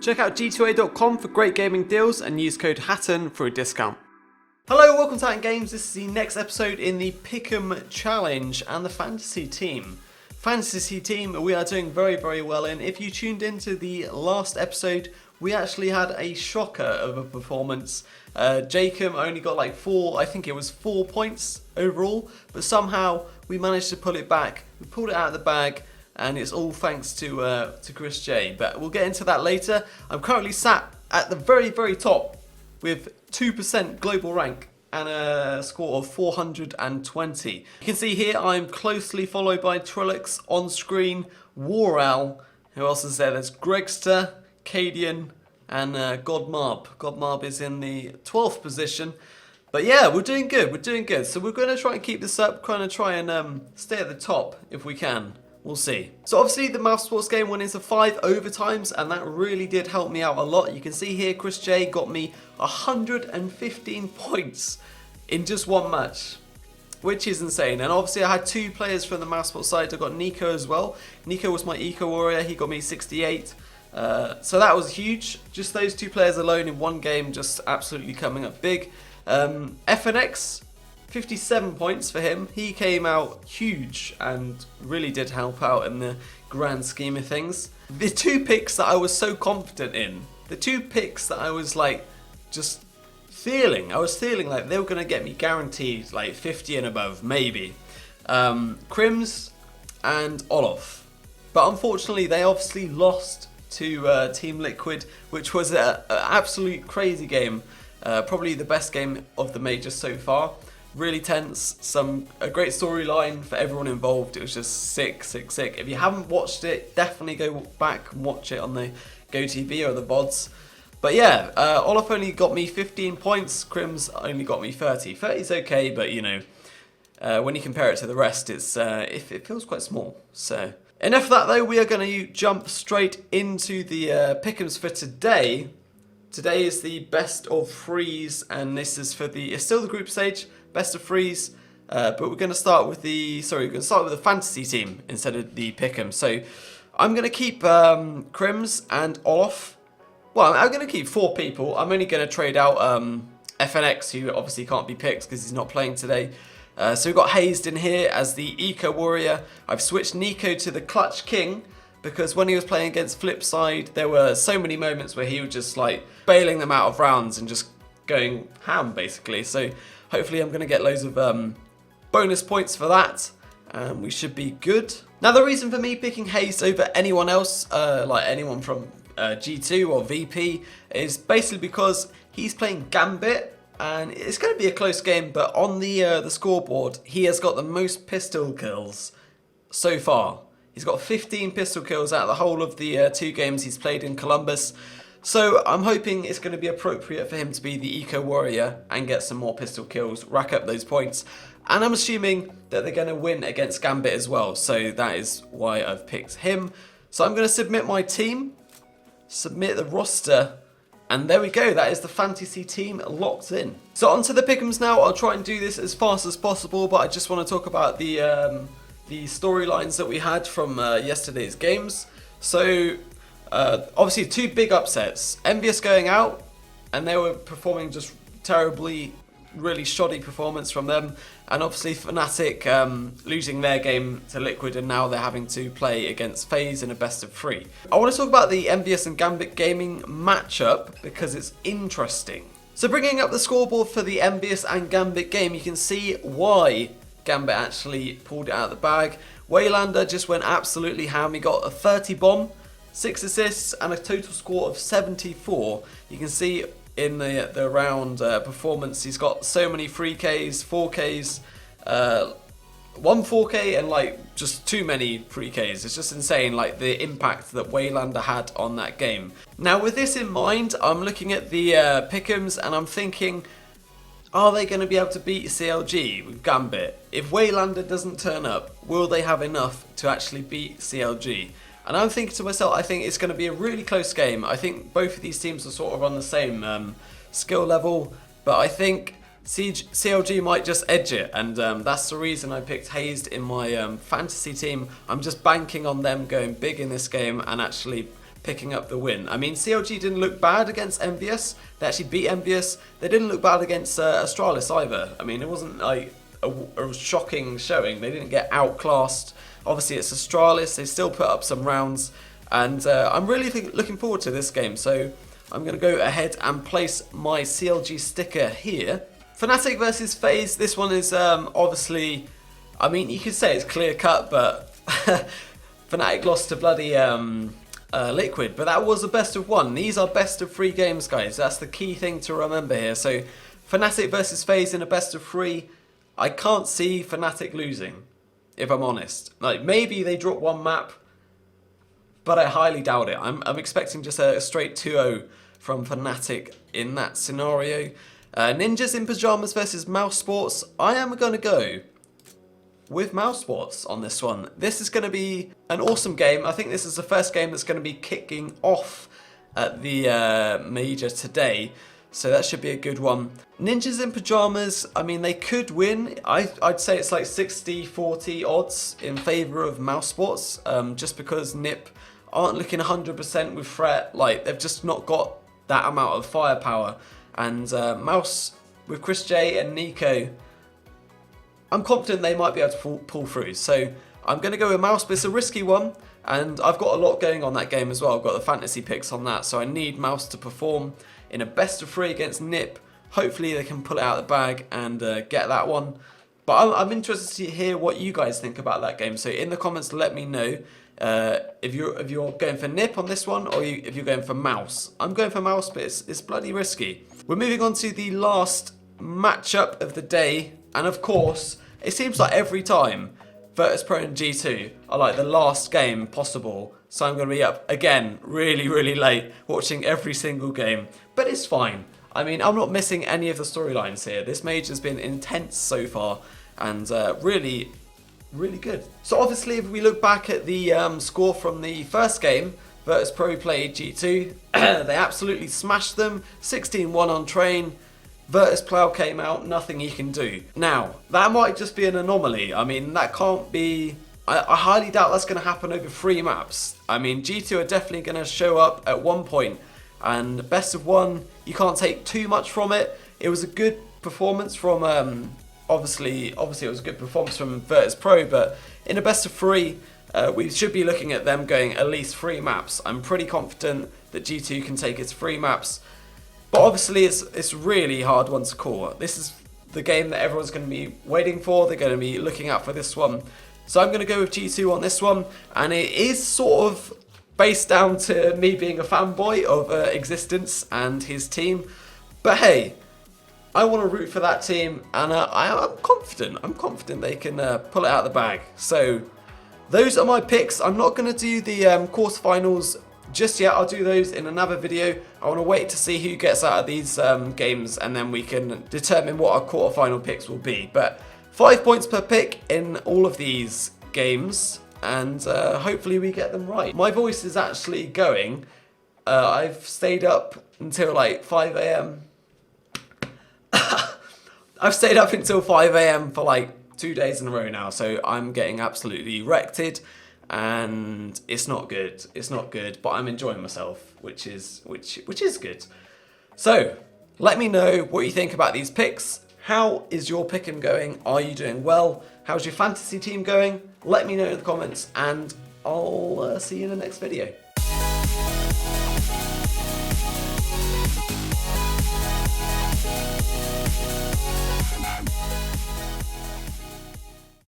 Check out g2a.com for great gaming deals and use code Hatton for a discount. Hello, welcome to Hatton Games. This is the next episode in the Pick'em Challenge and the Fantasy Team. Fantasy Team we are doing very well in. If you tuned into the last episode, we actually had a shocker of a performance. Jacob only got like 4 points overall, but somehow we managed to pull it back. We pulled it out of the bag, and it's all thanks to Chris J. But we'll get into that later. I'm currently sat at the very top with 2% global rank and a score of 420. You can see here I'm closely followed by Trillix on screen, Waral, who else is there? There's Gregster, Cadian, and Godmarb. Godmarb is in the 12th position. But yeah, we're doing good. So we're going to try and keep this up, kind of try and stay at the top if we can. We'll see. So obviously the Mouth Sports game went into 5 overtimes, and that really did help me out a lot. You can see here Chris J got me 115 points in just one match, which is insane. And obviously I had 2 players from the Mouth Sports side. I got Nico as well. Nico was my Eco Warrior. He got me 68. So that was huge. Just those 2 players alone in one game, just absolutely coming up big. FNX, 57 points for him. He came out huge and really did help out in the grand scheme of things. The 2 picks that I was so confident in, the 2 picks that I was like just feeling, like they were going to get me guaranteed like 50 and above, maybe. Crims and Olaf. But unfortunately they obviously lost to Team Liquid, which was an absolute crazy game. Probably the best game of the major so far. Really tense, a great storyline for everyone involved. It was just sick. If you haven't watched it, definitely go back and watch it on the GoTV or the VODs. But yeah, Olaf only got me 15 points, Crims only got me 30. 30 is okay, but you know, when you compare it to the rest, it feels quite small. So enough of that though, we are going to jump straight into the pick'ems for today. Today is the best of 3s, and this is for it's still the group stage, best of 3s, but we're going to start with the fantasy team instead of the pick'em. So I'm going to keep Crims and Olaf. Well, I'm going to keep 4 people. I'm only going to trade out FNX, who obviously can't be picked because he's not playing today. So we've got Hazed in here as the Eco Warrior. I've switched Nico to the Clutch King, because when he was playing against Flipside, there were so many moments where he was just like bailing them out of rounds and just going ham, basically. So hopefully I'm going to get loads of bonus points for that, and we should be good. Now the reason for me picking Haste over anyone else, like anyone from G2 or VP, is basically because he's playing Gambit, and it's going to be a close game, but on the scoreboard, he has got the most pistol kills so far. He's got 15 pistol kills out of the whole of the 2 games he's played in Columbus. So I'm hoping it's going to be appropriate for him to be the Eco Warrior and get some more pistol kills, rack up those points. And I'm assuming that they're going to win against Gambit as well. So that is why I've picked him. So I'm going to submit my team, submit the roster, and there we go. That is the fantasy team locked in. So onto the pick'ems now. I'll try and do this as fast as possible, but I just want to talk about the storylines that we had from yesterday's games. So obviously 2 big upsets. Envious going out, and they were performing just terribly, really shoddy performance from them. And obviously Fnatic losing their game to Liquid, and now they're having to play against FaZe in a best of 3. I want to talk about the Envious and Gambit Gaming matchup because it's interesting. So bringing up the scoreboard for the Envious and Gambit game, you can see why Gambit actually pulled it out of the bag. Waylander just went absolutely ham. He got a 30 bomb, 6 assists, and a total score of 74. You can see in the round performance, he's got so many 3Ks, 4Ks, 1 4K, and like just too many 3Ks. It's just insane, like the impact that Waylander had on that game. Now with this in mind, I'm looking at the pick'ems and I'm thinking, are they going to be able to beat CLG with Gambit? If Waylander doesn't turn up, will they have enough to actually beat CLG? And I'm thinking to myself, I think it's going to be a really close game. I think both of these teams are sort of on the same skill level, but I think CLG might just edge it, and that's the reason I picked Hazed in my fantasy team. I'm just banking on them going big in this game and actually picking up the win. I mean, CLG didn't look bad against Envious. They actually beat Envious. They didn't look bad against Astralis either. I mean, it wasn't like a shocking showing. They didn't get outclassed. Obviously, it's Astralis. They still put up some rounds. And I'm really looking forward to this game. So I'm going to go ahead and place my CLG sticker here. Fnatic versus FaZe. This one is obviously, I mean, you could say it's clear cut, but Fnatic lost to bloody Liquid. But that was a best of one. These are best of 3 games, guys. That's the key thing to remember here. So Fnatic versus FaZe in a best of 3. I can't see Fnatic losing, if I'm honest. Like, maybe they drop one map, but I highly doubt it. I'm expecting just a straight 2-0 from Fnatic in that scenario. Ninjas in Pyjamas versus Mouse Sports. I am going to go with Mouse Sports on this one. This is going to be an awesome game. I think this is the first game that's going to be kicking off at the major today. So that should be a good one. Ninjas in Pyjamas, I mean, they could win. I'd say it's like 60-40 odds in favour of Mouse Sports, just because NiP aren't looking 100% with Threat. Like, they've just not got that amount of firepower. And Mouse, with Chris J and Nico, I'm confident they might be able to pull through. So I'm going to go with Mouse, but it's a risky one. And I've got a lot going on that game as well. I've got the fantasy picks on that. So I need Mouse to perform in a best of 3 against NiP. Hopefully they can pull it out of the bag and get that one. But I'm interested to hear what you guys think about that game. So in the comments, let me know if you're going for NiP on this one, or if you're going for Mouse. I'm going for Mouse, but it's bloody risky. We're moving on to the last matchup of the day. And of course, it seems like every time Virtus Pro and G2 are like the last game possible. So I'm going to be up again really, really late watching every single game. But it's fine. I mean, I'm not missing any of the storylines here. This major's been intense so far and really, really good. So obviously, if we look back at the score from the first game, Virtus Pro played G2. They absolutely smashed them. 16-1 on train. Virtus Plow came out, nothing he can do. Now, that might just be an anomaly. I mean, that can't be... I highly doubt that's going to happen over 3 maps. I mean, G2 are definitely going to show up at one point, and best of 1, you can't take too much from it. It was a good performance from, obviously it was a good performance from Virtus Pro, but in a best of 3, we should be looking at them going at least 3 maps. I'm pretty confident that G2 can take its 3 maps. But obviously, it's really hard one to call. This is the game that everyone's going to be waiting for. They're going to be looking out for this one. So I'm going to go with G2 on this one. And it is sort of based down to me being a fanboy of Existence and his team. But hey, I want to root for that team. And I'm confident. I'm confident they can pull it out of the bag. So those are my picks. I'm not going to do the quarterfinals just yet. I'll do those in another video. I want to wait to see who gets out of these games, and then we can determine what our quarterfinal picks will be. But 5 points per pick in all of these games, and hopefully we get them right. My voice is actually going. I've stayed up until like 5 AM. I've stayed up until 5 AM for like 2 days in a row now, so I'm getting absolutely wrecked. And it's not good. It's not good, but I'm enjoying myself, which is good. So let me know what you think about these picks. How is your pick'em going? Are you doing well? How's your fantasy team going? Let me know in the comments, and I'll see you in the next video.